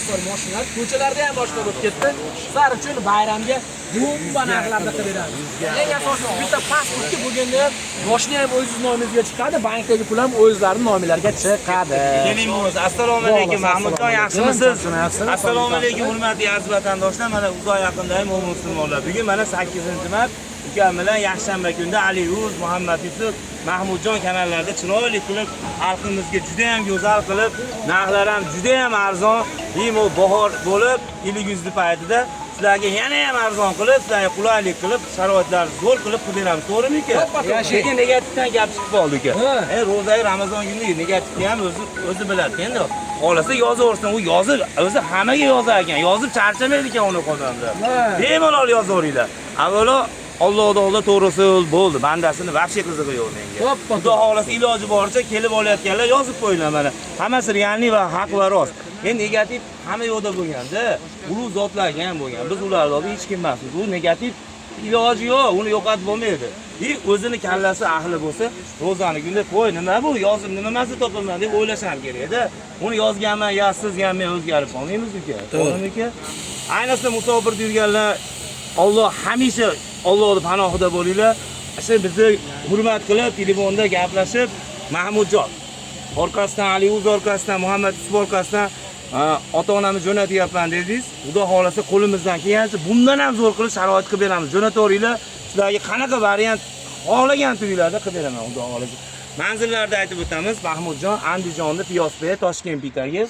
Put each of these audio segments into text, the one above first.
bor mashinalar ko'chalarda ham boshqa bo'lib ketdi. Sizlar uchun bayramga bomba narxlarda qilib beramiz. Eng asosiysi bitta pasportga bo'lganda mashina ham o'zingiz nomingizga chiqadi, bankdagi pul ham o'zlarining nomingizga chiqadi. Keling bo'lsa, assalomu alaykum Mahmudjon, yaxshimisiz? Assalomu alaykum hurmatli aziz vatandoshlar. Mana uzoq yaqindagi mo'min musulmonlar. Bugun mana 8-mart ukam bilan yakshanba kunda Aliyuz, Muhammad Yusuf, Mahmudjon kanallarida chiroyli qilib, xalqimizga juda ham go'zal qilib, narxlar ham juda ham arzon, imo bahor bo'lib, iliguzli paytida sizlarga yana ham arzon qilib, sizlarga qulaylik qilib, sharoitlar zo'r qilib beramiz. To'g'rimi uka? Lekin negativdan gap chiqib qoldi uka. Ro'zai Ramazon kuni negativni ham o'zi biladi endi. Xolasa yozaversin, u yozib, o'zi hammaga yozar ekan. Yozib charchamaydi ekan uni qolganda. Bemalol yozaveringlar. Avvalo Allohga to'g'risi bo'ldi. Bandasini vahshiy qizig'i yo'q menga. Xudo xolasa iloji boricha kelib olayotganlar yozib qo'yinglar mana. Hammasi realniy va haq va rost. Endi negativ hamma yo'qda bo'lganda, ulug' zotlarga ham bo'lgan. Biz ularga hech kim emasmiz. U negativ iloji yo'q, uni yo'qotib bo'lmaydi. O'zini kallasi ahli bo'lsa, ro'zani kunda qo'y, nima bu? Yozib nima mazza topaman deb o'ylash ham kerak-da. Uni yozganman, ya siz ham men o'zgarib qolmaymiz uka. To'g'rimi uka? Ayniqsa musofirda yurganlar Alloh hamisha Allohning panohida bo'linglar. Shu bizni hurmat qilib, telefonda gaplashib, Mahmudjon orqasidan Aliyuz orqasidan Muhammad Yusuf orqasidan ota-onamiz jo'natyapman dedingiz. Xudo xolasa qo'limizdan kelgancha bundan ham zo'r qilib sharoit qilib beramiz. Jo'nataveringlar. Sizlarga qanaqa variant xohlagan tuylarda qilib beraman, xudo xolasa. Manzillarda aytib o'tamiz. Mahmudjon Andijonda Piyosbek, Toshkent bitagi,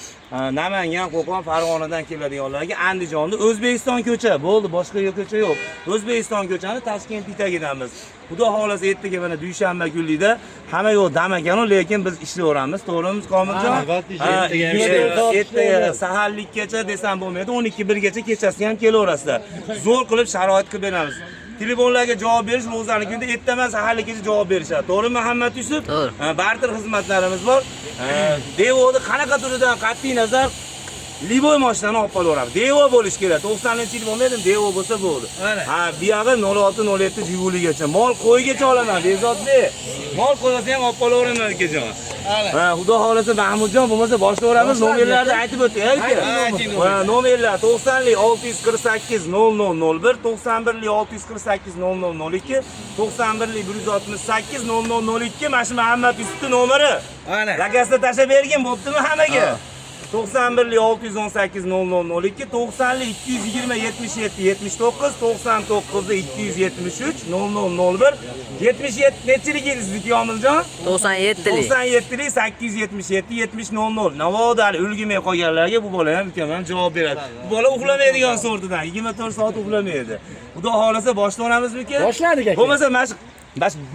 Namangan, Qo'qon, Farg'onadan keladiganlarga Andijonda O'zbekiston ko'cha bo'ldi, boshqa ko'cha yo'q. O'zbekiston ko'chani Toshkent bitagidamiz. Xudo xolasa ertaga mana dushanba kunlikda hamma yo'q damagan, lekin biz ishlayveramiz. To'g'rimi, Komiljon? Ertaga saharlikgacha desam bo'lmaydi, 12-1 gacha kechasi ham kelaverasizlar. Zo'r qilib sharoit qilib beramiz. Telefonlarga javob berish ro'zani kunda ertaman saharlikgacha javob berishadi. To'g'rimi Muhammad Yusuf? Barter xizmatlarimiz bor. Devoni qanaqa turidan qat'iy nazar Liboy mashinani olib qolaveramiz. Devo bo'lish kerak. 90-yil bo'lmaydimi? Devo bo'lsa bo'ldi. Ha, bu yog'i 06-07 Jiguligacha. Mol qo'ygacha olaman, Bezodbek. Mol qo'ysa ham olib qolaveraman akajon. Ha, xudo xolasa Mahmudjon bo'lmasa boshlayveramiz. Nomerlarni aytib o'ting, aka. Nomerlar 90lik 648 0001, 91lik 648 0002, 91lik 168 0002. Mana shu Muhammad Yusufning nomeri. Ana. Lagasda tashlab bergin, bo'ptimi hammaga? 91lik 618 0002, 90lik 220 77 79, 99lik 273 0001, 77 nechilik yilingizlik Komiljon? 97lik. 97lik 877 70 00. Navoda ulgimay qolganlarga bu bola ham ukaman javob beradi. Bu bola uxlamaydigan sortidan, 24 soat uxlamaydi. Xudo xolasa boshlanamizmi aka? Boshladik aka. Bo'lmasa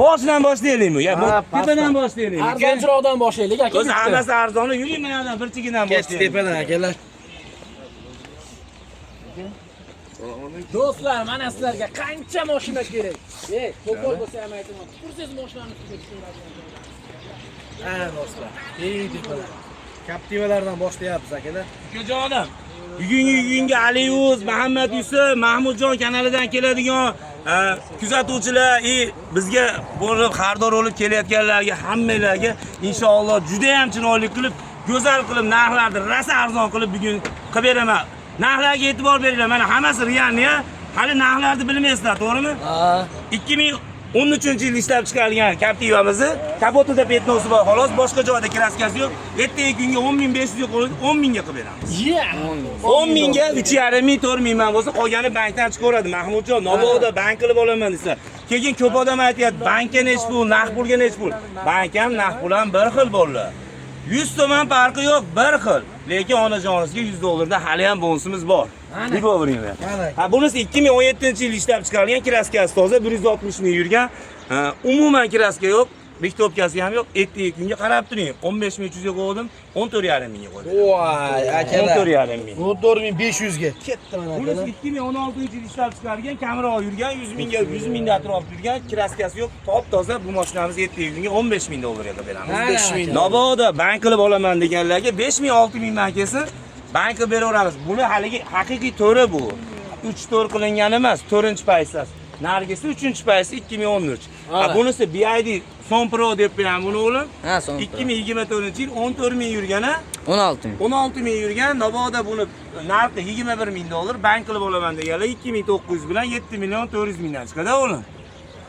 boshdan boshlaylikmi? Ya, tepadan boshlaylik. Arzonchiroqdan boshlaylik aka. O'zi hammasi arzoni, yuring mana birchigidan boshlaylik. Tepadan akalar. Do'stlar, mana sizlarga qancha mashina kerak? Qo'pol bo'lsa ham aytaman. Tursiz mashinani ustiga tushirasiz. Do'stlar. Tepadan. Captivalardan boshlayapmiz akalar. Ukajonim, bugungi Aliyuz, Muhammad Yusuf, Mahmudjon kanalidan keladigan kuzatuvchilar, bizga bo'lib xaridor bo'lib kelayotganlarga hammalarga inshaalloh juda ham chiroyli qilib, go'zal qilib narxlarni rosa arzon qilib bugun qilib beraman. Narxlarga e'tibor beringlar. Mana hammasi realniy, hali narxlarni bilmaysizlar, to'g'rimi? 2013-yil ishlab chiqarilgan Captivamizni kapotida petnosi bor, xolos, boshqa joyda kraskasi yo'q. Ertaga kunga 10500 ga qo'yib 10000 ga qilib beramiz. 10000 ga 3,5 ming, 4 ming bo'lsa qolgani bankdan chiqaveradi. Mahmudjon, Navoda bank qilib olaman desa. Keyin ko'p odam aytayapti, bankka nech pul, naqd pulga nech pul. Bank ham naqd pul ham bir xil bolalar. 100 so'm farqi yo'q, bir xil. Lekin onajonimizga $100 da hali ham bonusimiz bor. Deb o'ylayman. Ha, bunisi 2017-yil ishlab chiqarilgan, kraskasi toza, 160 ming yurgan. Umuman kraska yo'q. Biktopkasi ham yo'q. Ertaga kunga qarab turing. 15300 ga qo'ydim, 14,5 mingga qo'ydim. Voy, akalar. 14,5 ming. 14500 ga. Ketdi mana akalar. Bunisi 2016-yil ishlab chiqarilgan, kamera yurgan, 100 mingga atrof yurgan, kraskasi yo'q, top toza. Bu mashinamiz ertaga kunga $15000 ga beramiz. 15000. Navoda bank qilib olaman deganlarga 5000, 6000 man kelsin, bank qilib beraveramiz. Buni haligi haqiqiy to'ri bu. 3 to'r qilingan emas, 4-paysasi. Nargisi 3-paysi 2013. Bunisi BID Son Pro deb bilan buni o'g'lim. Ha, Son Pro. 2024-yil 14 ming yurgan, 16 ming. 16 ming yurgan. Navoda buni narxi 21 ming dollar, bank qilib olaman deganlar 2900 bilan 7 million 400 mingdan chiqadi o'g'lim.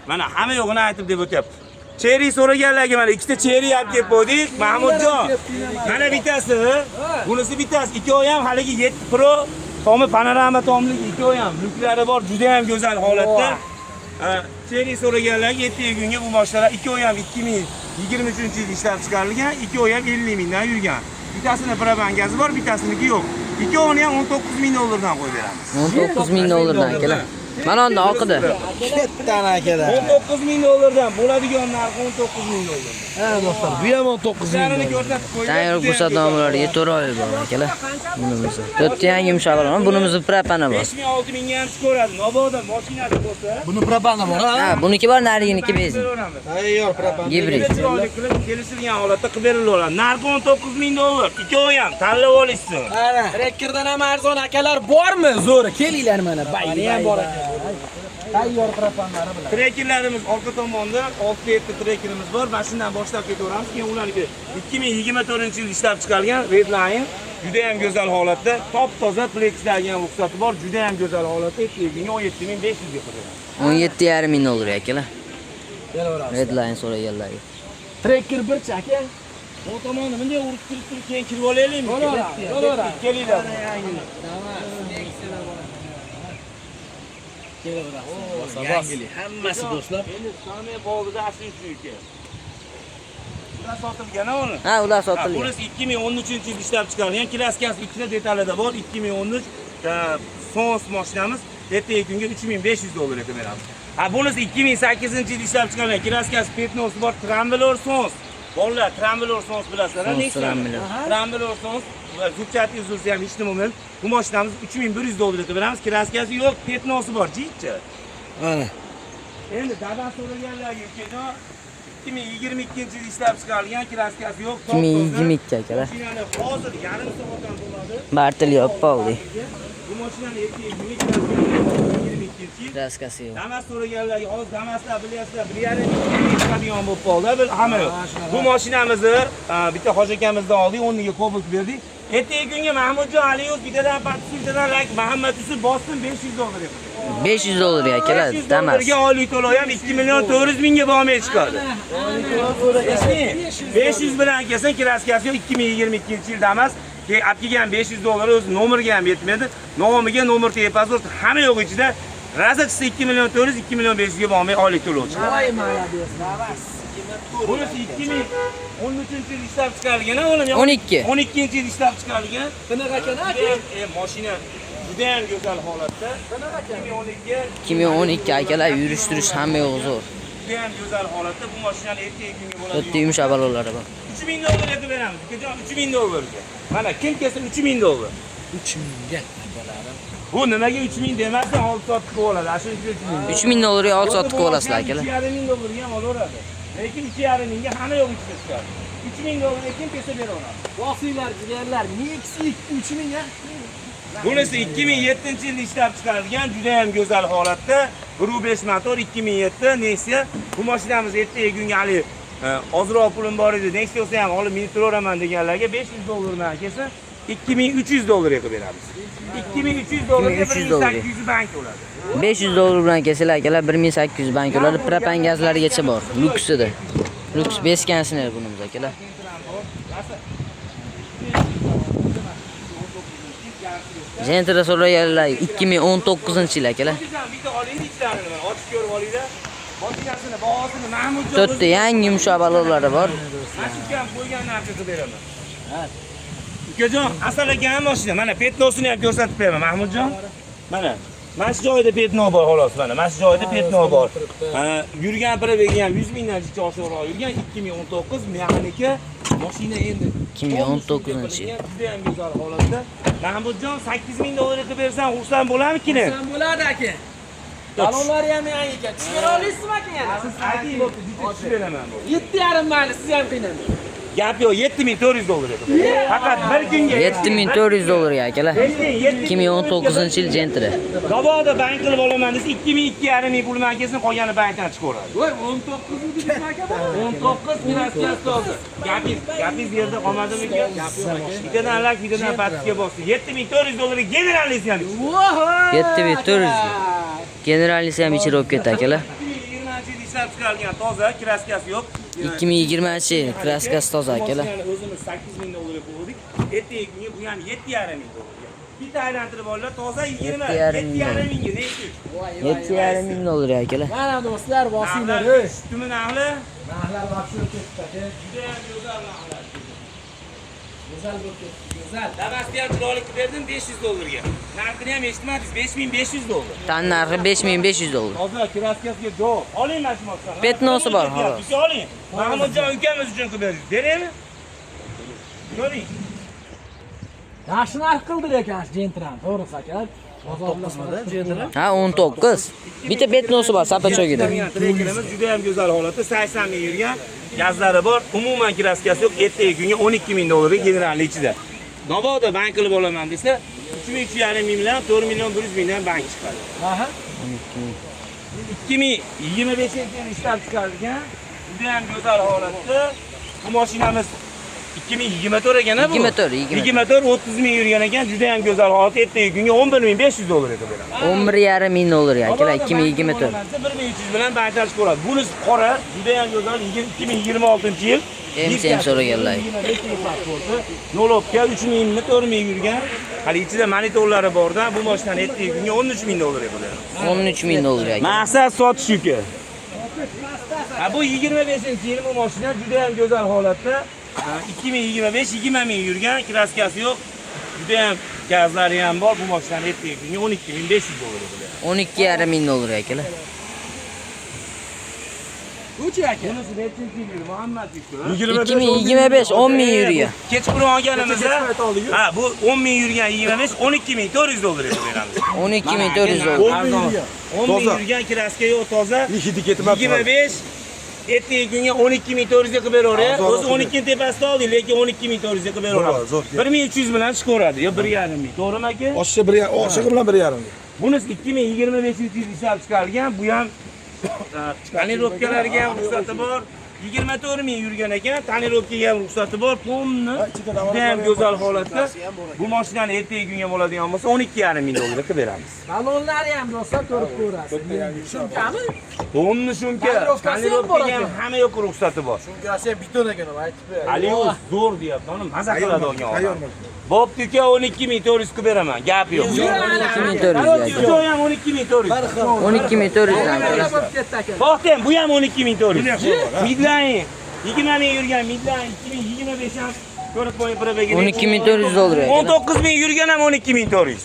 Mana hamma yo'g'ini aytib deb o'tyapti. Cherry so'raganlarga mana ikkita cherry olib kelib qo'ydik. Mahmudjon. Mana bittasi, bunisi bittasi. Ikkovi ham haligi 7 Pro tomi panorama tomlik ikkovi ham luklari bor, juda ham go'zal holatda. Cherry so'raganlarga 7 kunga bu mashinalar ikkovi ham 2023-yilda ishlab chiqarilgan, ikkovi ham 50 mingdan yurgan. Bittasini probangazi bor, bittasiniki yo'q. Ikkovini ham 19 ming dollardan qo'yib beramiz. 19 ming dollardan kelar. Mana unda oqida. Ketdan akalar. 19 ming dollardan bo'ladigan narxi 19 ming dollar. Ha do'stlar, bu ham 19 ming. Sharini ko'rsatib qo'ying. Tayyor ko'rsatmalarga to'rayib bor akalar. Bunimizni. 4 yangi yumshoqlar bor. Bunimizni propana bor. 5 ming 6 mingga ham chiqaradi. Mabodo mashinasi bo'lsa, Buni propana bor, ha? Ha, buniki bor, nariginiki benzin. Tayyor propana. Gibrid. chiroyli qilib kelishilgan holatda qilib berilaveradi. Narxi 19 ming dollar. Ikkovi ham tanlab olishsin. Ana, Trekkerdan ham arzon akalar bormi? Zo'r, kelinglar mana. Bayli ham bor ekan. Tayyor propanlari bilan. Trekkerlarimiz orqa tomonda 6 trekkerimiz bor. Mana shundan boshlab ketaveramiz. Keyin ularga 2024-yil ishlab chiqarilgan Redline juda ham go'zal holatda, top-toza plexlarga ruxsati bor, juda ham go'zal holatda. Ekiga 17500 ga qo'yiladi. 17,5 ming dollar akalar. Kelaveramiz. Redline so'raganlarga. Trekker bir chaka. Bu tomonni bunday urib turib keyin kirib olaylikmi? Bo'laveradi. Kelinglar. Yangilik hammasi do'stlar. Endi Sami bog'ida asli shuki. Ular sotilgan uni. Ha, ular sotilgan. Bunisi 2013-yil ishlab chiqarilgan. Klaskasi ikkita detalida bor. 2013 Sons mashinamiz. Ertaga kunga 3500 dollarga beramiz. Ha, bunisi 2008-yil ishlab chiqarilgan. Klaskasi Petnos bor. Trambler Sons. Bolalar Trambler Sons bilasizlar, nechta? Trambler Sons zubchati uzursa ham hech nima bo'lmaydi. Bu mashinamiz 3100 dollarga beramiz. Klaskasi yo'q, Petnosi bor, jicha. Mana. Endi dadan so'raganlarga ukajon 2022-yil ishlab chiqarilgan, klaskasi yo'q. 2022 akalar. Mashinani hozir yarim soatdan bo'ladi. Bartelyop Pauli. Bu mashinani ertaga 22-yil Kraskasi yo'q. Damas so'raganlarga hozir Damaslar bilasizlar, 1,5 chiqadigan bo'lib qoldi. Hamma yo'q. Bu mashinamizni bitta hoji akamizdan oldik, 10 ga Cobalt berdik. Ertaga kunga Mahmudjon Aliyev bittadan patisidan Muhammad Yusuf bossin 500 dollar. 500 dollar akalar. Damas. Birga oylik to'lov ham 2 million 400 mingga bo'lmay chiqadi. 500 bilan kelsa klaskasi 2022-yil Damas. Olib kelgan 500 dollar o'zi nomerga ham yetmaydi. Nomiga nomer tepasi hamma yo'q ichida. Razachisi 2 million 400, 2 million 500 ga bo'lmay oylik to'lov chiqadi. Voy malades. Damas. Bunisi 2013-yil ishlab chiqarilgan, o'g'lim. 12. 12-yil ishlab chiqarilgan. Qanaqa ekan aka? Mashina juda ham go'zal holatda. 2012 akalar yurish turish hamma yo'q zo'r. Juda ham go'zal holatda bu mashinani ertaga kunga bo'ladi. Bitta yumshoq balonlari bor. 3000 dollarga beramiz. Ukajon 3000 dollarga. Mana kim kelsa 3000 dollar. 3000 ga akalarim. Bu nimaga 3000 demasdan 6 soat qilib oladi. Ashu 3000. 3000 dollarga 6 soat qilib olasizlar akalar. 2500 dollarga ham olaveradi. Lekin 2,5 mingga hamma yo'q ichida chiqadi. 3000 dollarga kim kelsa beraveradi. Bosinglar jigarlar, Nexi 3000 ga. Bunisi 2007-yilda ishlab chiqarilgan, juda ham go'zal holatda. 1.5 motor 2007 Nexia. Bu mashinamiz ertaga kunga hali ozroq pulim bor edi. Nexia'si ham olib minib turaman deganlarga 500 dollardan kelsa 2300 dollarga qilib beramiz. 2300 dollarga 1800 bank bo'ladi. 500 dollar bilan kelsalar akalar 1800 bank bo'ladi. Propan gazlarigacha bor. Luksida. Lux beskansinar bunimiz akalar. Gentra so'raganlar 2019-yil akalar. Bitta olaylik ishlarini mana ochib ko'rib olinglar. Mashinasini, bahosini Mahmudjon 4 ta yangi yumshoq balonlari bor. Mashikam qo'ygan narsa qilib beraman. Ukajon, asal ekan mashina. Mana petnosini ham ko'rsatib beraman Mahmudjon. Mana mana shu joyda petno bor xolos mana. Mana shu joyda petno bor. Yurgan probegi ham 100 mingdan jicha oshiqroq yurgan 2019 mexanika mashina endi 2019-yil. Juda ham go'zal holatda. Mahmudjon 8000 dollarga qilib bersan, xursand bo'larmikin? Xursand bo'ladi aka. Balonlari ham yangi ekan. Chiqara olasizmi aka yana? Siz ayting, bitta beraman. 7,5 mayli siz ham qiynamang. Gap yo'q, 7400 dollar edi. Faqat bir kunga 7400 dollar akalar. 2019 yil Gentra. Gaboda bank qilib olaman desa 22,5 ming pul markasini qolgani bankdan chiqaveradi. Voy 19 dedi aka bor. 19 finansiyatsiz hozir. Gapingiz bu yerda qolmadimi aka? Bittadan lak, bittadan patga bosdi. 7400 dollarga generalisi ham. 7400. Generalisi ham ichirib ketdi akalar. 2020 ishlab chiqarilgan toza, kraskasi yo'q. 2020 kraskasi toza akalar. O'zimiz 8000 dollarga qo'ydik. Ertaga kunga bu ham 7,5 ming dollarga. Bitta aylantirib oldilar, toza 20, 7,5 mingga ne ish? 7,5 ming dollar akalar. Mana do'stlar, bosinglar. Tuman ahli Narxlar vaqtida ketdi aka. juda ham go'zal narxlar. Go'zal bo'lib ketdi. Go'zal. Davasni ham chiroyli qilib berdim 500 dollarga. Narxini ham eshitmadingiz, 5500 dollar. Tan narxi 5500 dollar. Toza kraskasiga javob. Oling mashmotdan. Petnosi bor, xolos. Bizni oling. Mahmudjon ukamiz uchun qilib berdik. Beraymi? Ko'ring. Yaxshi narx qildi ekan Gentran, to'g'risi aka. Bozorda Gentran. Ha 19. Bitta petnosi bor sapachogida. Trekerimiz juda ham go'zal holatda 80 ming yurgan. Gazlari bor. Umuman kraskasi yo'q. Ertaga kunga 12 ming dollarga generalni ichida. Nobodo bank qilib olaman desa 3,5 ming bilan 4 million 100 mingdan bank chiqadi. Aha. 2025-yil ishlab chiqarilgan juda ham go'zal holatda. Bu mashinamiz 2024 ekan-a bu. 24 30 ming yurgan ekan, juda ham go'zal holat. Ertaga kunga 11500 dollarga beramiz. 11,5 ming dollar akalar 2024. 1300 bilan bankdan chiqaradi. Bunisi qora, juda ham go'zal 2026-yil. Hem so'raganlar. Yo'lobga 3 mingmi 4 ming yurgan. Hali ichida monitorlari bor-da, bu mashinani ertaga kunga 13 ming dollarga beramiz. 13 ming dollar akalar. Maqsad sotish uka. Ha bu 25-yil bu mashina juda ham go'zal holatda. 2025 20 ming yurgan, kraskasi yo'q. Juda ham gazlari ham bor. Bu mashinani ertaga kunga 12500 dollarga beramiz. 12,5 ming dollar akalar. Uchi aka. Bunisi nechinchi yil Muhammad Yusuf? 2025 10 ming yurgan. Kechqurun olganimizda ha bu 10 ming yurgan 25 12400 dollarga beramiz. 12400 dollar. 10 ming yurgan kraska yo'q toza. Hidi ketmabdi. 25 ertaga kunga 12400 ga qilib beraveradi. O'zi 12 ning tepasida oldik, lekin 12400 ga qilib beraveradi. 1300 bilan chiqaveradi yo 1,5 ming. To'g'rimi aka? Oshig'i bilan 1,5 ming. Bunisi 2025-yil ishlab chiqarilgan. Bu ham tonirovkalarga ham ruxsati bor. 24 ming yurgan ekan, tonirovkaga ham ruxsati bor. Pulni juda ham go'zal holatda. Bu mashinani ertaga kunga bo'ladigan bo'lsa 12,5 ming dollarga qilib beramiz. Balonlari ham do'stlar ko'rib ko'rasiz. Shumkami? To'nni shunka, tonirovkaga ham hamma yo'q ruxsati bor. Shumkasi ham biton ekan, aytib ber. Aliyev zo'r deyapti, uni maza qiladi olgan. Bo'pti uka 12400 qilib beraman, gap yo'q. 12400 Bu ham 12400. 12400 dan. Bo'pti, bu ham 12400. Midline 20 ming yurgan Midline 2025 ham ko'rib qo'ying probaga. 12400 dollar. 19 ming yurgan ham 12400.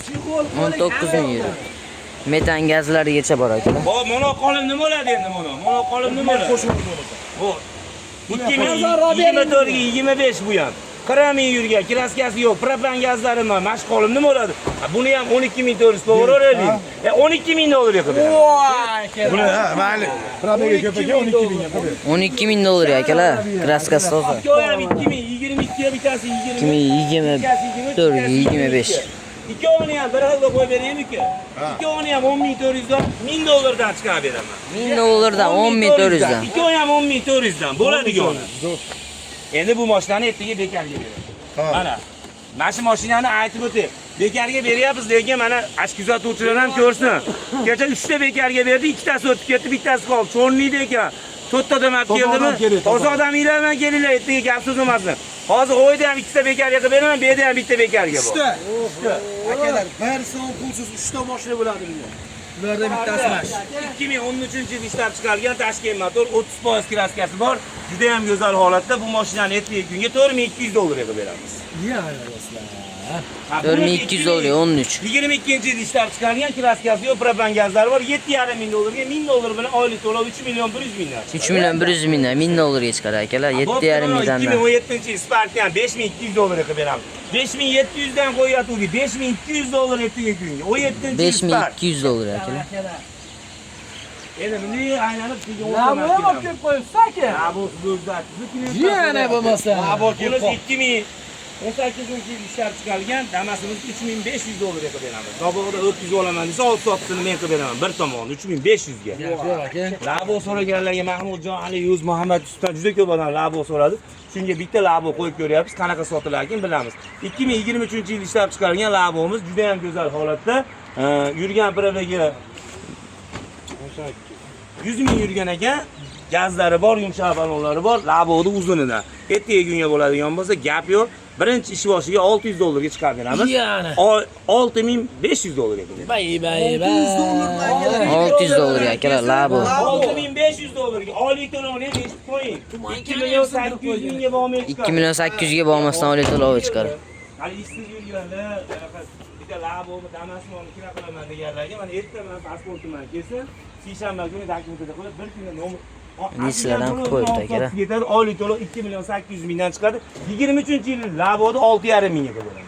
19 ming yurgan. Metan gazlarigacha bor akalar. Hop, mana qolib nima bo'ladi endi mana? Mana qolib nima bo'ladi? Bu 2024 ga 25 bu ham. 40 ming yurgan, kraskasi yo'q, propan gazlari bor. Mashqolim nima bo'ladi? Buni ham 12400 qo'yveraylik. 12 ming dollarga qilib beraman. Voy, Buni ha, mayli. Probaga ko'p ekan 12 mingga qo'yib. 12 ming dollar akalar. Kraskasi toza. Ikkovi ham 2022 ga bittasi 20. 2024 25. Ikkovini ham bir xilda qo'yib beraymi-ku? Ikkovini ham 10400 dan 1000 dollardan chiqarib beraman. 1000 dollardan 10400 dan. Ikkovi ham 10400 dan bo'ladigan. Endi bu mashinani ertaga bekarga beraman. Mana shu mashinani aytib o'tay. Bekarga beryapmiz, lekin mana kuzatuvchilar ham ko'rsin. Kecha 3 ta bekarga berdi, 2 tasi o'tib ketdi, bittasi qoldi. Cho'rniyda ekan. 4 ta odam keldimi? Toza odamlar bilan kelinglar, ertaga gap so'z emasmi? Hozir o'yda ham 2 ta bekarga qilib beraman, bu yerda ham bitta bekarga bor. akalar, barisi pulsiz 3 ta mashina bo'ladi bunga. Ulardan bittasi mash. 2013-yil ishlab chiqarilgan Tashkent motor 30% kraskasi bor. Juda ham go'zal holatda bu mashinani ertaga kunga 4200 dollarga qilib beramiz. Ya do'stlar. 4200 dollar 13. 22-yil ishlab chiqarilgan kraskasi yo'q, propan gazlari bor. 7,5 ming dollarga 1000 dollar bilan oylik to'lov 3 million 100 mingdan. 3 million 100 mingdan 1000 dollarga chiqadi akalar. 7,5 mingdan. 2017-yil Spark'ni ham 5200 dollarga qilib beramiz. 5700 dan qo'yatuvdik. 5200 dollar ertaga kunga. 17-yil Spark. 5200 dollar akalar. Endi bunday aylanib sizga Labo'ni ham olib kelib qo'yibsiz-ki. Labo'siz o'zgartirish. Yana bo'lmasa. Labo kelib 2018-yil ishlab chiqarilgan Damasimiz $3500 qilib beramiz. Laboda 400 olaman desa, 6 soatini men qilib beraman. Bir tomoni 3500 ga. Yo'q aka. Labo so'raganlarga Mahmudjon Ali Yuz Muhammad ustidan juda ko'p odam labo so'radi. Shunga bitta labo qo'yib ko'ryapmiz, qanaqa sotilar ekan bilamiz. 2023-yil ishlab chiqarilgan labomiz juda ham go'zal holatda. Yurgan probegi 100 ming yurgan ekan. Gazlari bor, yumshoq balonlari bor, labodi uzunidan. Ertaga kunga bo'ladigan bo'lsa, gap yo'q. Birinchi ish boshiga $600 ga chiqarib beramiz. Yani. $6500 ekan. Bay. $600 akalar labo. $6500 ga oylik to'lovni eshitib qo'ying. 2.800 mingga bo'lmay chiqadi. 2.800 ga bo'lmasdan oylik to'lov chiqadi. Hali ishsiz yurganlar, bitta labomi Damasmonni kira qilaman deganlarga mana ertaman pasportimdan kelsin. Seshanba kuni dokumentida qo'yib, bir kunda nomi Nislardan qo'yibdi akalar. Ketadi, oylik to'lov 2.800 mingdan chiqadi. 23-yil labodi 6.5 mingga bo'ladi.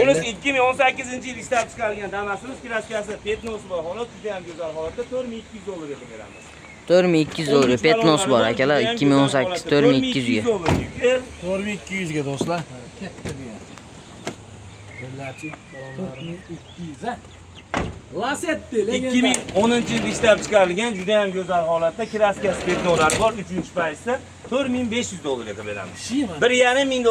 Bunisi 2018-yil ishlab chiqarilgan Damasimiz klassiyasi petnosi bor holat, juda ham go'zal holatda $4200 ga beramiz. $4200 petnos bor akalar. 2018 $4200 ga. 4200 ga do'stlar. Katta bu ham. Billachi 4200 ha. Lasetti, legenda. 2010-yilda ishlab chiqarilgan juda ham go'zal holatda kraska petnolari bor, 3-paysda $4400 ga beramiz. $1.5 ming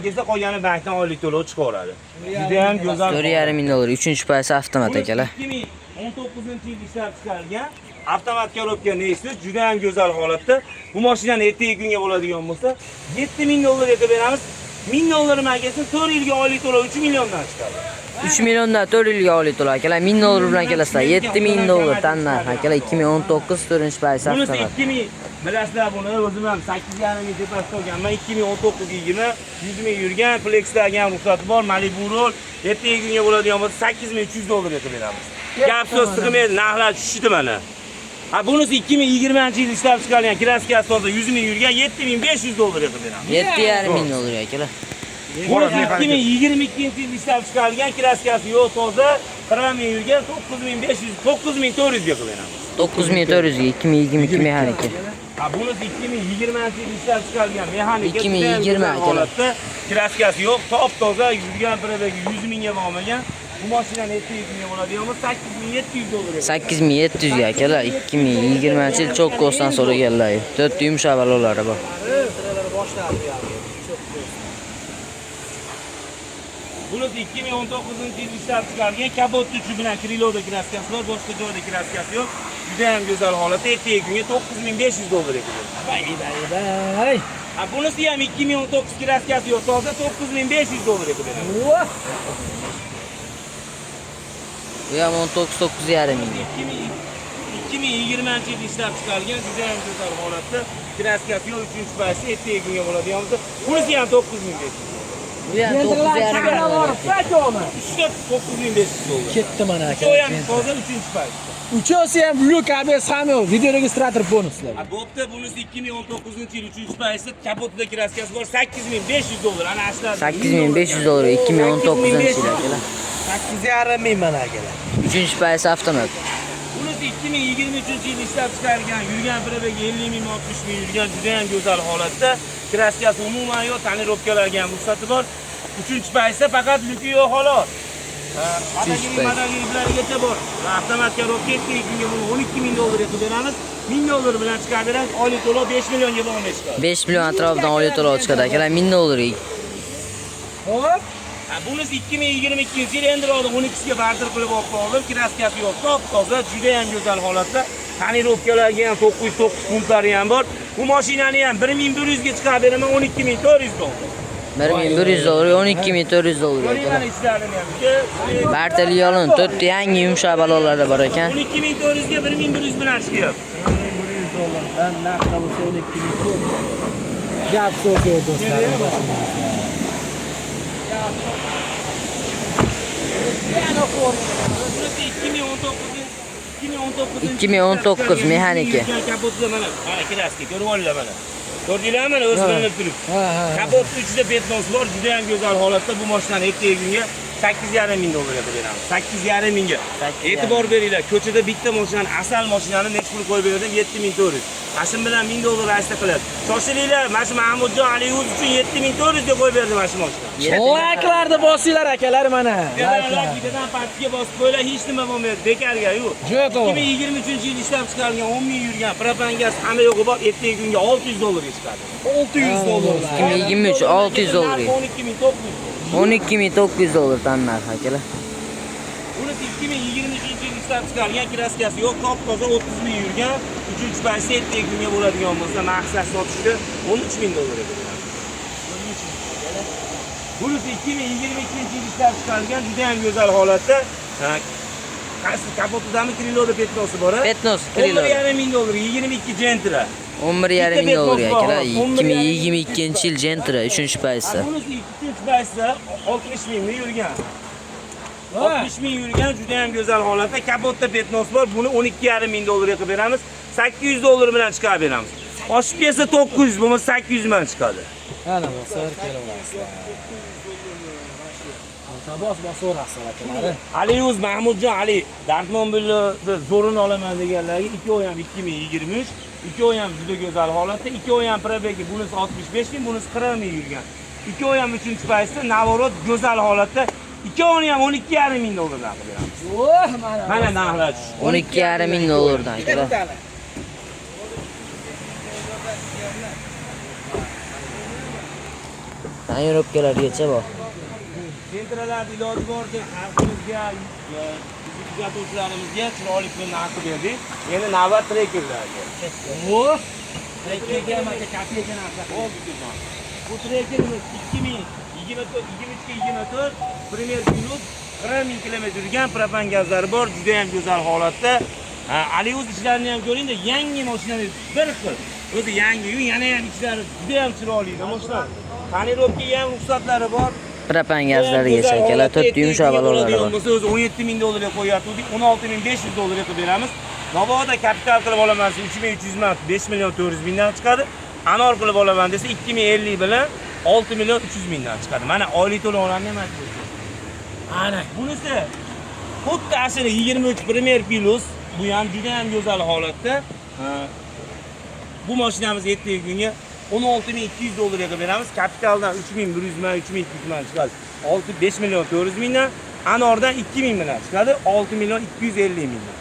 kelsa, qolgani bankdan oylik to'lov chiqaveradi. Juda ham go'zal. $4.5 3 paysi avtomat akalar. 2019-yilda ishlab chiqarilgan avtomat korobka Nexus juda ham go'zal holatda. Bu mashinani ertaga kunga bo'ladigan bo'lsa, $7000 ga beramiz. $1000 magasi 4 yilga oylik to'lov 3 milliondan chiqadi. 3 milliondan 4 yilga oylik to'lov akalar. $1000 bilan kelasizlar. $7000 tandan akalar 2019 4 paysi Bunisi avtomat. 2000 bilasizlar buni o'zim ham 8.5 ming tepasida olganman. 2019-yilda 100 ming yurgan Flex'larga ham ruxsati bor. Malibu Roll ertaga kunga bo'ladigan bo'lsa $8300 ga beramiz. Gap so'z sig'maydi, narxlar tushdi mana. Ha bunisi 2020-yil ishlab chiqarilgan kraska asosida 100 ming yurgan $7500 ga beramiz. $7.5 akalar. Bunisi 2022-yil ishlab chiqarilgan kraskasi yo'q toza, 40 ming yurgan 9400 ga beramiz. 9400 ga 2022 mexanika. Ha bunisi 2020-yil ishlab chiqarilgan mexanika 2020 holatda kraskasi yo'q, top toza yurgan probegi 100 mingga bo'lmagan. Bu mashinani ertaga kunga bo'ladigan bo'lsa $8700 ga. 8700 ga akalar 2020-yil cho'qqosdan so'raganlar. 4 yumshoq balonlari bor. Bunisi 2019-yil ishlab chiqarilgan kapot tuchi bilan kriloda kraskasi bor, boshqa joyda kraskasi yo'q. Juda ham go'zal holatda ertaga kunga $9500 ga. Bay. Ha bunisi ham 2019 kraskasi yo'q, toza $9500 ga beramiz. Bu ham 19.5 mingga. 2020-yil ishlab chiqarilgan juda ham go'zal holatda kraskasi yo'q, 3-paysi ertaga kunga bo'ladigan bo'lsa, bunisi ham $9500. Bu ham 9.5 mingga. Uchta $9500. Ketdi mana aka. Bu ham toza 3-paysi. Uchosi ham Luke ABS ham yo'q. Video registrator bonuslar. Ha bo'pti, bunisi 2019-yil 3-paysi kapotida kraskasi bor, $8500. Ana ashlar $8500 2019-yil akalar. 8.5 ming mana akalar. 3 paysi avtomat. Bunisi 2023-yil ishlab chiqarilgan, yurgan probegi 50 ming 60 ming yurgan juda ham go'zal holatda. Kraskasi umuman yo'q, tonirovkalarga ham ruxsati bor. 3-paysda faqat luki yo'q xolos. Madagirlargacha bor. Avtomat korobka ertaga kunga buni $12,000 ga beramiz. $1000 bilan chiqarib beramiz. Oylik to'lov 5 millionga bo'lmay chiqadi. 5 million atrofidan oylik to'lov chiqadi akalar. $1000 ga. Hop. Bunisi 2022-yil endi 12 ga barter qilib olib qoldim. Kraskasi yo'q, top toza, juda ham go'zal holatda. Tonirovkalarga ham 909 puntlari ham bor. Bu mashinani ham 1100 ga chiqarib beraman, $12,400. $1100 $12,400 akalar. Barteli yolun 4 yangi yumshoq balonlari bor ekan. $12,400 ga 1100 bilan chiqyapti. $1100 dan narxda bo'lsa $12,400. Gap so'z yo'q do'stlar. Burası 2019 mexanika. Kapotda mana kraska ko'rib olinglar mana. Ko'rdinglarmi mana o'zgarilib turibdi. Kapot ichida petnos bor, juda ham go'zal holatda bu mashinani ertaga kunga 8,5 ming dollarga beramiz. 8,5 mingga. E'tibor beringlar, ko'chada bitta mashinani, asal mashinani necha pul qo'yib berdim? 7,400. Mashin bilan 1000 dollar rasta qiladi. Shoshilinglar, mana shu Mahmudjon Aliyuz uchun 7,400 ga qo'yib berdim mana shu mashinani. Layklarni bosinglar akalar mana. Bittadan pastga bosib qo'ylar, hech nima bo'lmaydi. Bekarga yo'q. 2023-yil ishlab chiqarilgan 10 ming yurgan propan gaz hamma yo'g'i bor, ertaga kunga 600 dollarga chiqadi. 600 dollar. 2023 600 dollar. 12,900. 12,900 dollar tan narxi akalar. Uni 2023-yil ishlab chiqarilgan kraskasi yo'q, top toza 30 ming yurgan, 3-chi paytda ertaga kunga bo'ladigan bo'lsa, maqsad sotishda 13 ming dollarga beradi. Bunisi 2022-yil ishlab chiqarilgan juda ham go'zal holatda. Qaysi kapotidami kriloda petnosi bor? Petnos kriloda. 11,5 ming dollar, 22 Gentra. 11,5 ming dollar akalar. 2022-yil Gentra 3-chi paytda. Bunisi 2-chi paytda 60 ming yurgan. 60 ming yurgan juda ham go'zal holatda kapotda petnos bor. Buni 12,5 ming dollarga qilib beramiz. 800 dollar bilan chiqarib beramiz. Oshib kelsa 900, bo'lmasa 800 bilan chiqadi. Ana bo'lsa kelaverasizlar. Bos so'rasizlar akalar. Aliyuz Mahmudjon Ali Dartmon billani zo'rini olaman deganlarga ikkovi ham 2023, ikkovi ham juda go'zal holatda, ikkovi ham probegi, bunisi 65 ming, bunisi 40 ming yurgan. Ikkovi ham 3-chi paytda navorot go'zal holatda, ikkovini ham 12,5 ming dollardan qilib beramiz. Mana narxlar 12,5 ming dollardan akalar. Tayyorobgalargacha bor. Sentralarda iloji boricha xalqimizga, kuzatuvchilarimizga chiroyli pul narxi berdik. Endi navbat trekerlarga. Trekerga mana kapiyaga narx qo'ydik. Bu trekerimiz 2023-24 Premier Plus 40 ming kilometr yurgan propan gazlari bor, juda ham go'zal holatda. Aliyuz ishlarini ham ko'ringda, yangi mashinalar bir xil. O'zi yangi-yu, yana ham ichlari juda ham chiroyli mashinalar. Tonirovkaga ham ruxsatlari bor. Propan gazlarigacha akalar 4 yumshoq balonlari bor. Bo'lsa o'zi 17 ming dollarga qo'yatdik, 16,500 dollarga qilib beramiz. Mabodo kapital qilib olaman desa 3300 ming, 5 million 400 mingdan chiqadi. Anor qilib olaman desa 2050 bilan 6 million 300 mingdan chiqadi. Mana oylik to'lovlarni ham aytib o'tdim. Ana bunisi xuddi asli 23 Premier Plus, bu ham juda ham go'zal holatda. Bu mashinamiz ertaga kunga 16,200 dollarga qilib beramiz. Kapitaldan 3,100 ming, 3,200 ming chiqadi. 5 million 400 mingdan, anordan 2,000 mingdan chiqadi. 6 million 250 mingdan.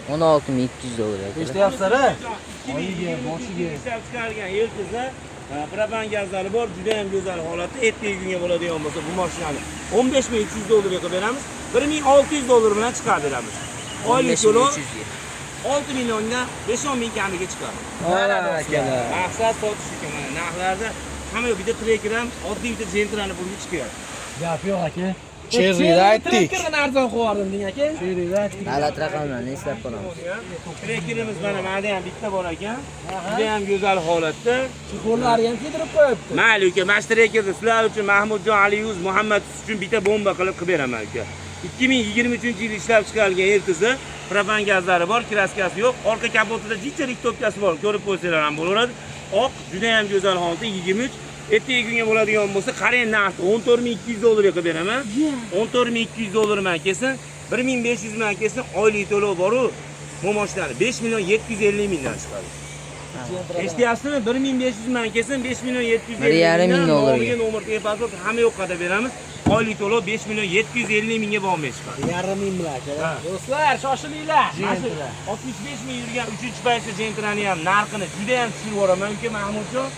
16,200 dollar akalar. Eshityapsizlar-a? Oyiga, boshiga ishlab chiqargan Eltiza propan gazlari bor, juda ham go'zal holatda. Ertaga kunga bo'ladigan bo'lsa, bu mashinani 15,300 dollarga qilib beramiz. 1,600 dollar bilan chiqarib beramiz. Oylik to'lov 6 milliondan 5-10 ming kamiga chiqadi. Mana akalar. Maqsad sotish ekan mana narxlarda hamma bitta treker ham oddiy bitta Gentrani pulga chiqyapti. Gap yo'q aka. Cherry'da aytdik. Trekerni arzon qo'yardim deng aka. Cherry'da aytdik. Davlat raqamlarini eslab qolamiz. Trekerimiz mana yerda ham bitta bor ekan. Juda ham go'zal holatda. Chexollari ham kiydirib qo'yibdi. Mayli uka, mana shu trekerni sizlar uchun Mahmudjon Aliyuz Muhammad uchun bitta bomba qilib beraman uka. 2023-yil ishlab chiqarilgan Eltiza propan gazlari bor, kraskasi yo'q. Orqa kapotida jichalik topkasi bor. Ko'rib qo'ysanglar ham bo'laveradi. Oq, juda ham go'zal holatda 23. Ertaga kunga bo'ladigan bo'lsa, qarang narxi 14,200 dollarga qilib beraman. 14,200 dollar man kelsin, 1,500 man kelsin, oylik to'lov bor-ku. Bu mashinani 5 million 750 mingdan chiqadi. Eshityapsizmi? 1,500 man kelsin, 5 million 750 ming dollarga. Nomer pasport hamma yo'q qada beramiz. Oylik to'lov 5 million 750 mingga bo'lmay chiqadi. 1,5 ming bilan aka. Do'stlar, shoshilinglar. 65 ming yurgan 3-chi paytda Gentrani ham narxini juda ham tushirib yuboraman uka Mahmudjon.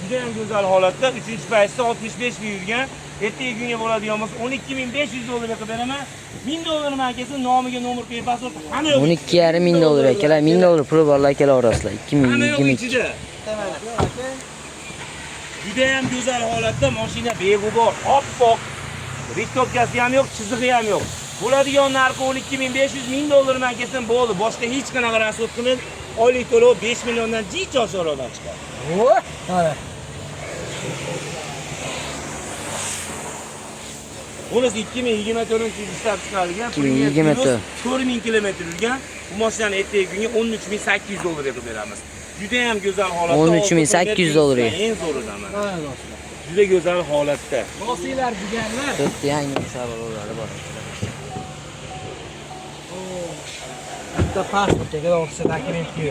Juda ham go'zal holatda 3-chi paytda 65 ming yurgan, ertaga kunga bo'ladigan bo'lsa 12,500 dollarga qilib beraman. 1000 dollar man kelsin, nomiga nomer pasport hamma yo'q. 12,5 ming dollar akalar, 1000 dollar puli borlar akalar orasida. 2022. Juda ham go'zal holatda mashina beg'ubor, oppoq. Riktopkasi ham yo'q, chizig'i ham yo'q. Bo'ladigan narxi 12,500 ming dollar man kelsin, bo'ldi. Boshqa hech qanaqa rasxod qilmay, oylik to'lov 5 milliondan jicha oshiqroqdan chiqadi. Voy, mana. Bunisi 2024-yil ishlab chiqarilgan. 2024. 4000 kilometr yurgan. Bu mashinani ertaga kunga 13,800 dollarga qilib beramiz. Juda ham go'zal holatda. 13,800 dollarga. Eng zo'ridan mana. juda go'zal holatda. Nosiylar deganlar. To'rtta yangi yumshoq bolalar bor. Bitta pasportga o'xshasa dokumentga.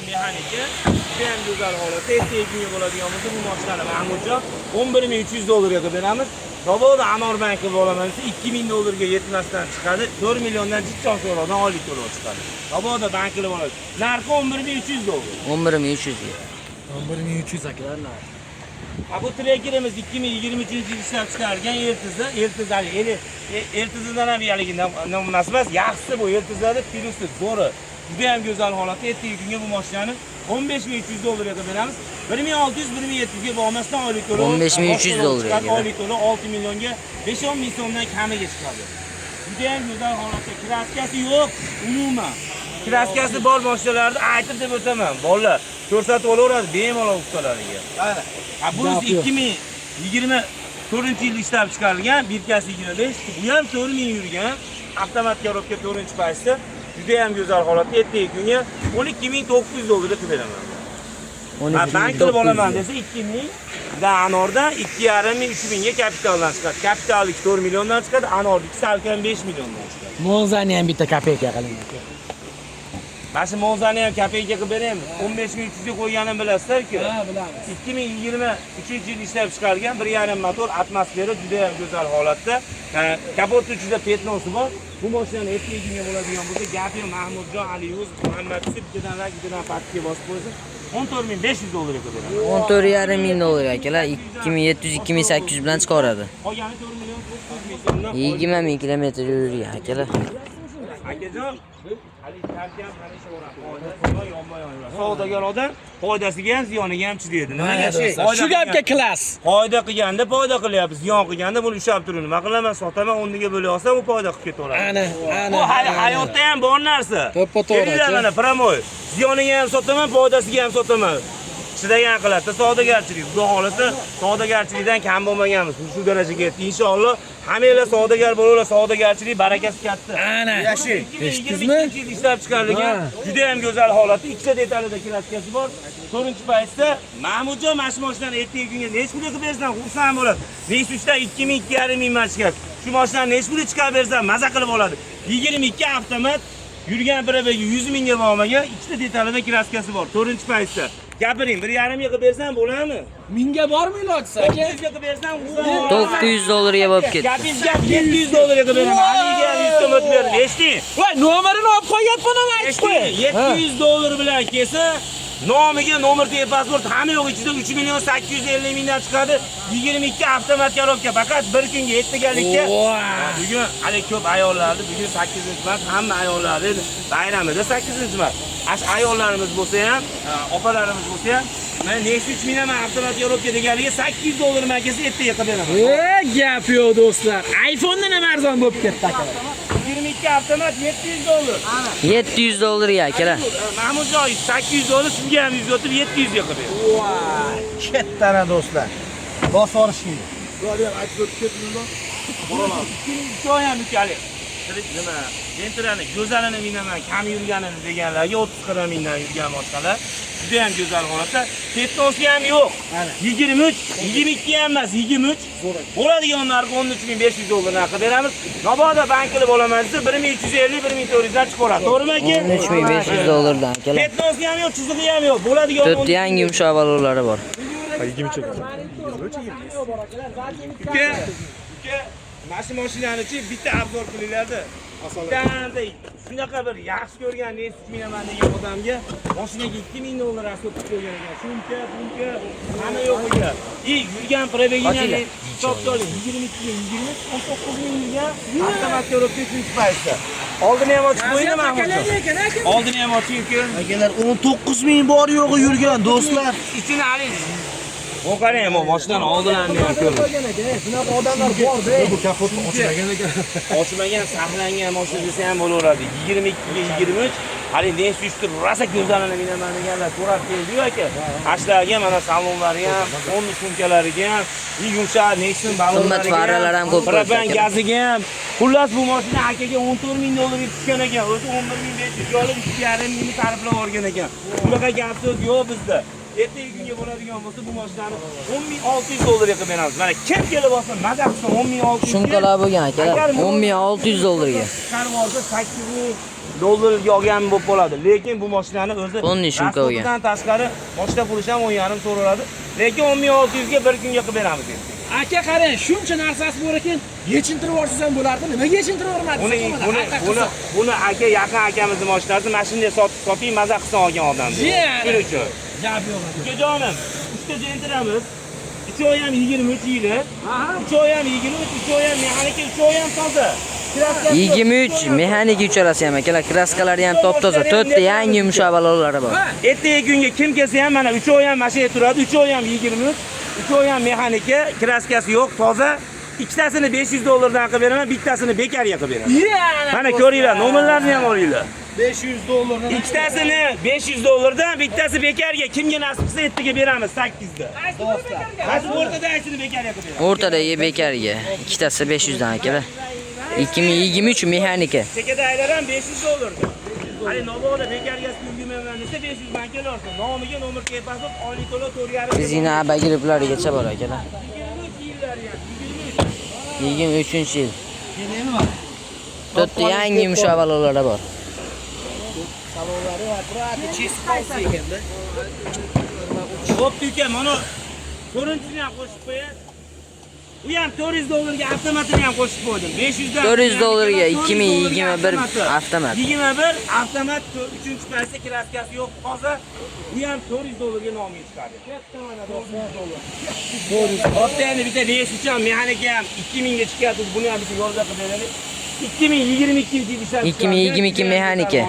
Mexanika juda ham go'zal holatda. Ertaga kunga bo'ladigan bo'lsa bu mashinani Mahmudjon 11300 dollarga qilib beramiz. Roboda Anor banki bo'laman desa 2000 dollarga yetmasdan chiqadi. 4 milliondan jichjon so'roqdan oylik to'lov chiqadi. Roboda bankli bo'ladi. Narxi 11300 dollar. 11300 ga. 11300 akalar. Bu trekerimiz 2023 yil ishlab chiqarilgan Ertizdan ham yaligi namunasi emas, yaxshisi bu Ertizlarda plyusi zo'ri. Juda ham go'zal holatda. Ertaga kunga bu mashinani 15300 dollarga qilib beramiz. 1600-1700 ga bo'lmasdan oylik to'lov. 15300 dollarga. Oylik to'lov 6 millionga 5-10 ming so'mdan kamiga chiqadi. Juda ham go'zal holatda. Kraskasi yo'q, umuman. Kraskasi bor mashinalarni aytib deb o'taman. Bolalar ko'rsatib olaveradi bemalol ustalariga. Aynen. Bu 2024 yil ishlab chiqarilgan, birkasi 25, bu ham 4000 yurgan avtomat korobka 4-paytda juda ham go'zal holatda. Ertaga kunga 12900 dollarga qilib beraman. Ben bank qilib olaman desa 2000 da Anorda 2,5-3 mingga kapitaldan chiqadi. Kapitallik 4 milliondan chiqadi, Anordiki salkam 5 milliondan chiqadi. Monzani ham bitta kopeyka qiling. Mana shu Monzani ham kopeyka qilib beraymi? 15300 ga qo'yganim bilasizlar-ku. Ha, bilamiz. 2023 yil ishlab chiqarilgan 1,5 motor, atmosfera juda ham go'zal holatda. Kapot ichida petnosi bor. Bu mashinani ertaga kunga bo'ladigan bo'lsa, gapi Mahmudjon Aliyuz, Muhammad Sibjidan pastga bosib qo'ysa 14500 dollarga qilib beradi. 14,5 ming dollar akalar 2700-2800 bilan chiqaradi. Qolgani 4 million 900 ming so'mdan. 20 ming kilometr yurgan akalar. Akajon, hali tartib mana shu savdogar odam foydasiga ham ziyoniga ham chidaydi. Nimaga Shu gapga klass. Foyda qilganda foyda qilyapmiz, ziyon qilganda buni ushlab turib nima qilaman, sotaman, o'rniga bo'lib olsam u foyda qilib ketaveradi. Bu hayotda ham bor narsa. To'ppa-to'g'ri. Mana promoy. Ziyoniga ham sotaman, foydasiga ham sotaman. Chidagan qiladi savdogarchilik. Xudo xolasa savdogarchilikdan kam bo'lmaganmiz. Shu darajaga yetdi. Inshaalloh hammanglar savdogar bo'linglar, savdogarchilik barakasi katta. Ana. Yashing. Eshitdingizmi? Ishlab chiqarilgan juda ham go'zal holatda. Ikkita detalida klaskasi bor. 4-paytda Mahmudjon mashinani ertaga kunga nech pulga qilib bersan, xursand bo'ladi. Nesuchda 2,5 ming marshkat. Shu mashinani nech pulga chiqarib bersan, maza qilib oladi. 22 avtomat yurgan biriga 100 mingga bormagan ikkita detalida klaskasi bor. 4-paytda. Gapiring, 1,5 ga qilib bersan bo'ladimi? Mingga bormi ilojisi aka? 900 ga qilib bersan, 900 dollarga bo'lib ketdi. Gapingiz gap 700 dollarga qilib beraman. Aliga 100 so'm o'tib berdi. Eshiting. Voy, nomerini olib qo'yyapman, aytib qo'y. 700 dollar bilan kelsa, nomiga nomer pasport hamma yo'q ichida 3 million 850 mingdan chiqadi. 22 avtomat korobka faqat bir kunga yetganlikka. Bugun hali ko'p ayollarni bugun 8-mart hamma ayollarni bayramida 8-mart. Ash ayollarimiz bo'lsa ham, opalarimiz bo'lsa ham, mana necha 3 ming avtomat korobka deganiga 800 dollar markasi ertaga qilib beraman. Gap yo'q do'stlar. iPhone'dan ham arzon bo'lib ketdi aka. 22 avtomat 700 dollar. 700 dollarga akalar. Mahmudjon 800 dollar sizga ham 100 o'tib 700 ga qilib beraman. Voy, kattana do'stlar. Bosib olishing. Joy ham ukalik. Nima? Ventrani go'zalini minaman, kam yurganini deganlarga 30-40 mingdan yurgan boshqalar. Juda ham go'zal holatda. Petnosi ham yo'q. 23, 22 ham emas, 23. Bo'ladigan narxi 13500 dollardan qilib beramiz. Mabodo bank qilib olaman desa 1350-1400 dan chiqaradi. To'g'rimi aka? 13500 dollardan akalar. Petnosi ham yo'q, chizig'i ham yo'q. Bo'ladigan To'rtta yangi yumshoq bolalar bor. Uka, mana shu mashinani-chi bitta obzor qilinglar-da. Bittanda shunaqa bir yaxshi ko'rgan Nexus minaman degan odamga mashinaga 2000 dollar sotib qo'ygan ekan. Shuncha, buncha hamma yo'q ekan. Yurgan probegini hisob qiling. 22 ming, 19 ming yurgan avtomat korobka 3-paytda. Oldini ham ochib qo'yingmi Mahmudjon? Oldini ham oching uka. Akalar 19 ming bor yo'g'i yurgan do'stlar. Ichini oling. O qarang, mashinani oldilarini ham ko'ring. Shunaqa odamlar bor-da. Bu kapotni ochmagan ekan. Ochmagan, saqlangan mashina desa ham bo'laveradi. 22 ga 23 hali Nexus'ni rosa ko'zlarini minaman deganlar so'rab keldi-yu aka. Ashlarga mana salonlari ham, 10 sumkalariga ham, yumshoq Nexus balonlariga, Qimmat farralar ham ko'p. propan gaziga ham. Xullas bu mashina akaga 14 ming dollarga tushgan ekan. O'zi 11500 ga olib 2,5 ming sarflab olgan ekan. Bunaqa gap so'z yo'q bizda. ertaga kunga bo'ladigan bo'lsa bu mashinani 10.600 dollarga qilib beramiz. Mana kim kelib olsa maza qilsin 10.600. Shumkalar bo'lgan akalar. 10.600 dollarga. Chiqarib olsa 8.000 dollarga olgan bo'lib qoladi. Lekin bu mashinani o'zi Tonni shumka bo'lgan. transportdan tashqari boshqa pulish ham 10.5 so'raladi. Lekin 10.600 ga bir kunga qilib beramiz. Aka qarang, shuncha narsasi bor ekan, yechintirib yuborsangiz ham bo'lardi. Nimaga yechintirib yubormadingiz? Buni aka yaqin akamizning mashinasi, mana shunday soting maza qilsin olgan odam. Shuning uchun. Gap yo'q. Ukajonim, uchta jentiramiz. 3 oy ham 23 yili. 3 oy ham 23, 3 oy ham mexanika, 3 oy ham toza. 23 mexanik uchalasi ham akalar, kraskalari ham top-toza. 4 ta yangi yumshoq balonlari bor. Ertaga kunga kim kelsa ham mana 3 oy ham mashina turadi, 3 oy ham 23, 3 oy ham mexanika, kraskasi yo'q, toza. Ikkitasini 500 dollardan qilib beraman, bittasini bekarga qilib beraman. Mana ko'ringlar, nomerlarni ham olinglar. 500 dollardan. Ikkitasini 500 dollardan, bittasi bekarga. Kimga nasib qilsa ertaga beramiz 8 da. Qaysi o'rtada aysini bekarga qilib beramiz. O'rtadagi bekarga. Ikkitasi 500 dan akalar. 2023 mexanika. Chekadaylar ham 500 dollardan. Hali Novoda bekarga yurmayman desa 500 dan kelarsan. Nomiga nomer kepasib, oylik to'lov 4.5. Bizning abagirlarigacha bor akalar. 23-yil. Nima? 4 ta yangi yumshoq balonlari bor. Salonlari va birati chesi qolsa ekanda. Xo'p, uka, mana ko'rinisini ham qo'shib qo'ying. Bu ham 400 dollarga avtomatini ham qo'shib qo'ydim. 500 dan 400 dollarga 2021 avtomat. 21 avtomat 3-paytda kraskasi yo'q hozir. Bu ham 400 dollarga nomiga chiqadi. Katta mana 400 dollar. 400. Hozir endi bitta reys uchun mexanika ham 2000 ga chiqadi. Buni ham bitta yo'lda qilib beraylik. 2022 yil ishlab 2022 mexanika.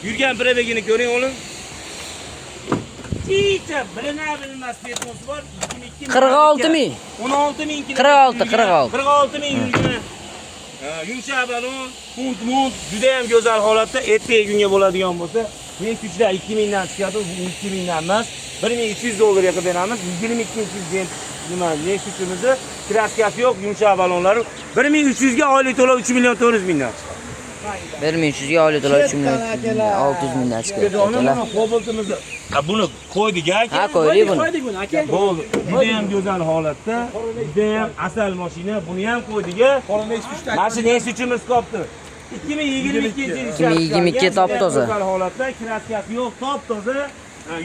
Yurgan probegini ko'ring o'g'lim. Chicha bilinmas petnosi bor. 46 ming. 16 ming. 46 ming yurgan. Yumshoq balon, punt, juda ham go'zal holatda ertaga kunga bo'ladigan bo'lsa, Nexus'da 2000 dan chiqadi, bu 2000 dan emas, 1300 dollarga qilib beramiz. 22-yil nima Nexus'imizni kraskasi yo'q, yumshoq balonlari 1300 ga oylik to'lov 3 million 400 mingdan. 1300 ga oylik to'lov 3 million 600 mingdan chiqadi akalar. Qo'boltimizni buni qo'ydik aka. Ha, qo'ydik buni. Bo'ldi. Juda ham go'zal holatda, juda ham asal mashina, buni ham qo'ydik. Mashina Nexus'imiz qopti. 2022 2022 top-toza. Go'zal holatda, kraskasi yo'q, top-toza.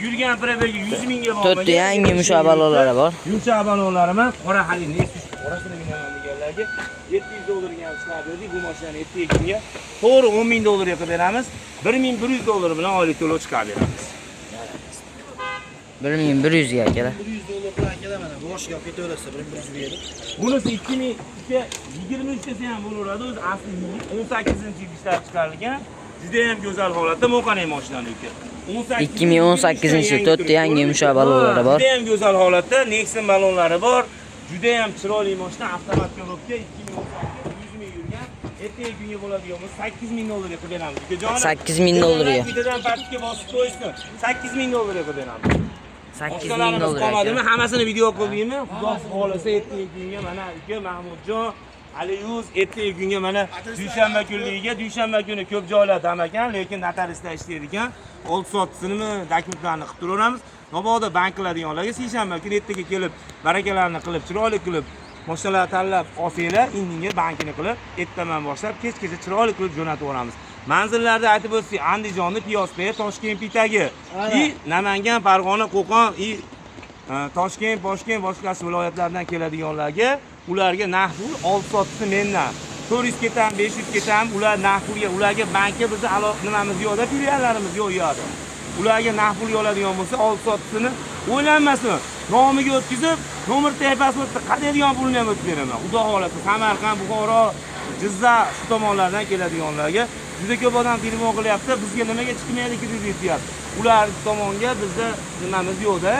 Yurgan probegi 100 mingga bor. 4 ta yangi yumshoq balonlari bor. Yumshoq balonlarimiz qora hali Nexus orasini minaman deganlarga 700 dollarga ham chiqarib berdik. Bu mashinani ertaga kunga to'g'ri 10 ming dollarga qilib beramiz. 1100 dollar bilan oylik to'lov chiqarib beramiz. 1100 ga akalar. 100 dollar bilan akada mana boshiga olib ketaversa 1100 berib. Bunisi 2023 desa ham bo'laveradi. O'zi asli 18-yil ishlab chiqarilgan. Juda ham go'zal holatda mo'qanay mashinani uka. 2018-yil 4 ta yangi yumshoq balonlari bor. Juda ham go'zal holatda Nexon balonlari bor. Juda ham chiroyli mashina, avtomat korobka 2018 100 ming yurgan. Ertaga kunga bo'ladigan bo'lsa 8 ming dollarga qilib beramiz. Ukajonim 8 ming dollarga. Bittadan pastga bosib qo'ysin. 8 ming dollarga qilib beramiz. 8 ming dollar. Qolmadimi? Hammasini video qo'ydingmi? Xudo xolasa ertaga kunga mana uka Mahmudjon Aliyuz ertaga kunga mana dushanba kunligiga, dushanba kuni ko'p joylar dam ekan, lekin notariusda ishlaydi ekan. 6 soatini dokumentlarni qilib turaveramiz. Mabodo bank qiladiganlarga seshanba kuni ertaga kelib, barakalarni qilib, chiroyli qilib, mashinalar tanlab olsanglar, indinga bankini qilib, ertaman boshlab kechgacha chiroyli qilib jo'natib yuboramiz. Manzillarda aytib o'tsak, Andijonni, Piyosbek, Toshkent pitagi, Namangan, Farg'ona, Qo'qon, Toshkent, boshqa viloyatlardan keladiganlarga ularga narx pul 6 soatini mendan 400 ketam, 500 ketam, ular narx pulga, ularga bankka bizni nimamiz yo'qda, filiallarimiz yo'q yo'qda. Ularga narx pul yo'ladigan bo'lsa 6 soatini o'ylanmasin. Nomiga o'tkazib, nomer pasportda qadaydigan pulni ham o'tib beraman. Xudo xolasa Samarqand, Buxoro, Jizzax shu tomonlardan keladiganlarga juda ko'p odam telefon qilyapti, bizga nimaga chiqmaydi kredit deyapti. Ular tomonga bizda nimamiz yo'qda.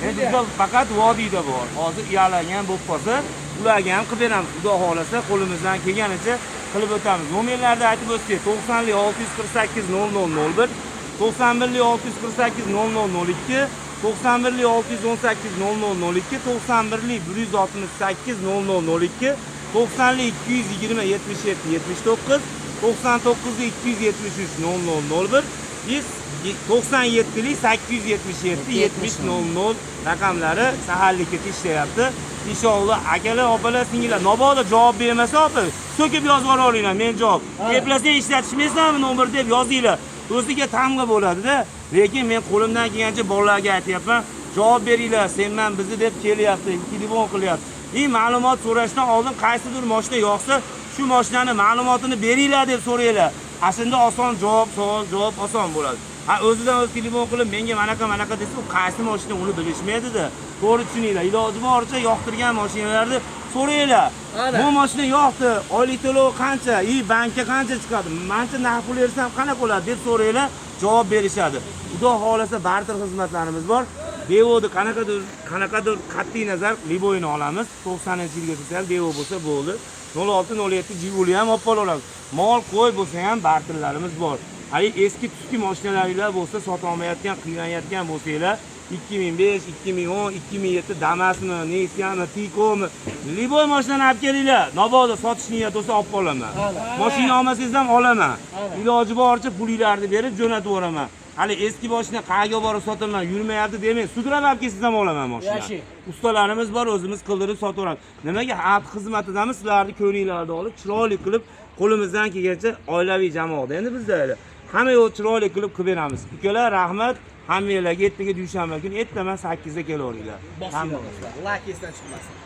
Endi bizda faqat vodiyda bor. Hozir iyalangan bo'lib qolsa, ularga ham qilib beramiz. Xudo xolasa qo'limizdan kelganicha qilib o'tamiz. Nomerlarni aytib o'tsak, 90 648 0001, 91 648 0002, 91 618 0002, 91 168 0002, 90 220 77 79, 99 273 0001, Biz 97lik 877 7000 raqamlari saharlikka ishlayapti. Inshaalloh akalar, opalar, singillar mabodo javob bermasa, opa, so'kib yozib olinglar, men javob. Eplasdan ishlatishmaysizlarmi nomer deb yozinglar. O'ziga tamg'a bo'ladi-da. Lekin men qo'limdan kelgancha bolalarga aytyapman, javob beringlar, senman bizni deb kelyapti, telefon qilyapti. Ma'lumot so'rashdan oldin qaysidir mashina yoqsa, shu mashinani ma'lumotini beringlar deb so'raylar. Aslida oson savol-javob oson bo'ladi. O'zidan o'zi telefon qilib menga manaqa desa, u qaysi mashina uni bilishmaydi-da. To'g'ri tushuninglar. Iloji boricha yoqtirgan mashinalarni so'raylar. Bu mashina yoqdi, oylik to'lov qancha, bankka qancha chiqadi, mencha naqd pul bersam qanaqa bo'ladi deb so'raylar, javob berishadi. Xudo xolasa barter xizmatlarimiz bor. Devodi qanaqadir qat'iy nazar liboyini olamiz. 90-yilga so'sal devo bo'lsa bo'ldi. 0607 Jiguli ham olib olamiz. Mol qo'y bo'lsa ham barterlarimiz bor. Eski tuski mashinalaringlar bo'lsa, sota olmayotgan, qiynayotgan bo'lsanglar, 2005, 2010, 2007 Damas'mi, Nexa'mi, Tico'mi, liboy mashinani olib kelinglar. Mabodo sotish niyati bo'lsa olib qolaman. Mashina olmasangiz ham olaman. Iloji boricha pulinglarni berib jo'natib yuboraman. Eski mashina qayerga borib sotaman, yurmayapti demang, sudrab olib kelsangiz ham olaman mashina. Ustalarimiz bor, o'zimiz qildirib sotaveramiz. Nimaga xalq xizmatidamiz, sizlarni ko'ngillarni olib, chiroyli qilib, qo'limizdan kelgancha oilaviy jamoada. Endi bizda hamma yo'l chiroyli qilib beramiz. Ukalar, rahmat. Hammalarga ertaga dushanba kuni ertaman 8 da kelaveringlar. Hamma. Like esdan chiqmasin.